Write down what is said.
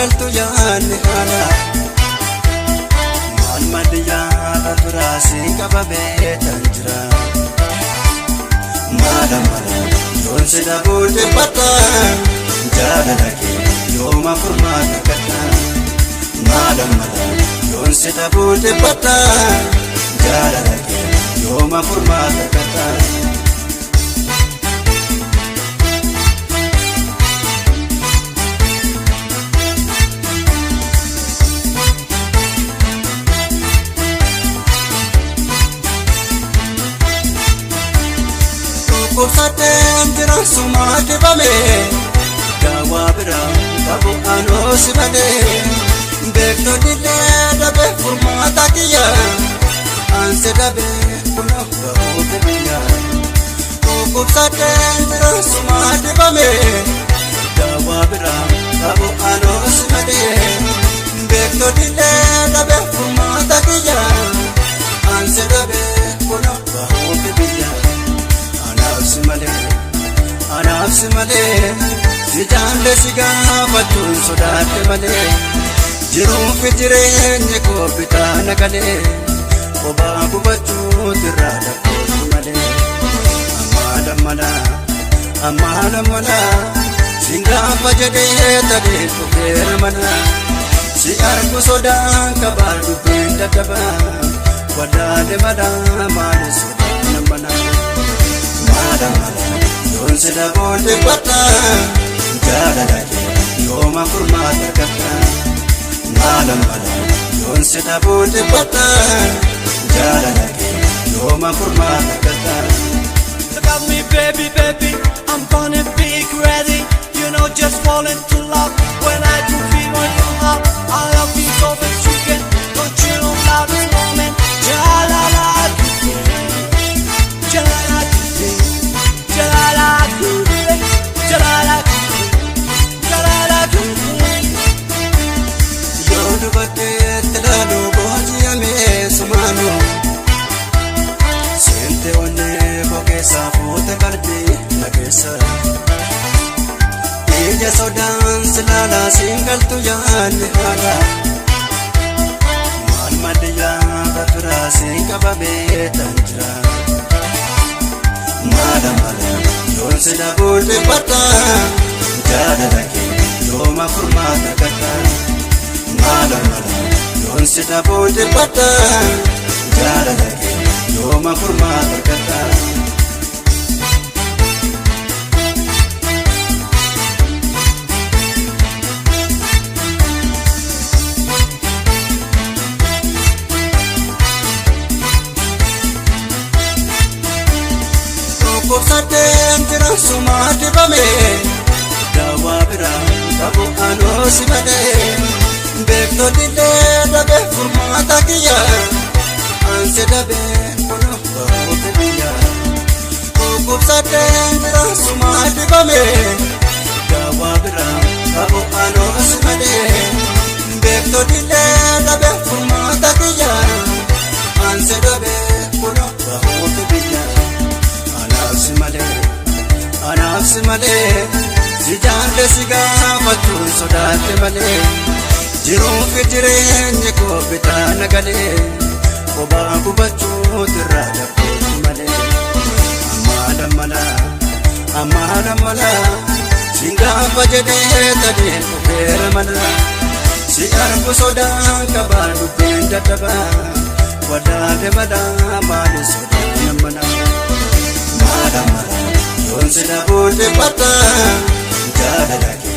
singaltu yaanni haala maal maddiyaa turaa sinqaba beetan jira maala mala yoon si dhabuuti batta jaalala kee yooma furmaata kadha maala mala yoon si dhabuuti batta jaalala kee yooma furmaata kadha Kusaten jira sumati bame Gawa bira babu anosi bade Bekto dile dabe furmata kiya Anse dabe kuno babu kiya Kusaten jira sumati bame Gawa bira babu anosi bade Bekto dile dabe furmata kiya Anse dabe kuno babu kiya Anafsi male, sijande sigaafatuun sodaate male, jiruuf jireenyi koo bitaana galee, kophaa gubachuutu irraa dhaqqootu male. Ammaala mala, singaafa jedhee tadee dhufeera mana, si argu sodaan kabaa dubbeen dadhabaa, wadaade madaa maali sodaana mana. Maala yoon si dhabuuti batta jaalala kee yooma furmaata kadha maala yoon si dhabuuti batta jaalala kee yooma furmaata kadha. Look at me baby, baby, I'm gonna be ready. You know just fall into love when I do feel when you up. I love you so that you can don't you know love this moment. Jalala Jalala Jalala Jalala Jalala Yodu batte telalu bohajiyame sumano Sente onne boke saafute kalbi nagesa Ija sodan silala singaltu yaanni haala Maal maddiyaa batura sinqaba beetan jira Maala yoon si dhabuuti batta jaalala kee yooma furmaata kadha maala yoon si dhabuuti batta jaalala kee yooma furmaata kadha. Kusaten jira sumati bame Gawa bira babu anosi bade Bekto dile dabe furmata kiya Anse dabe kuno babu kiya Kusaten jira sumati bame Gawa bira babu anosi bade Bekto dile dabe furmata kiya Anse dabe kuno babu kiya Anafsi male, sijande sigaafatuun sodaate male, jiruuf jireenyi koo bitaana galee, kophaa gubachuutu irraa dhaqqootu male. Ammaala mala, singaafa jedhee tadee dhufeera mana, si argu sodaan kabaa dubbeen dadhabaa, wadaade madaa maali sodaana mana. Maala yoon si dhabuuti batta jaalala kee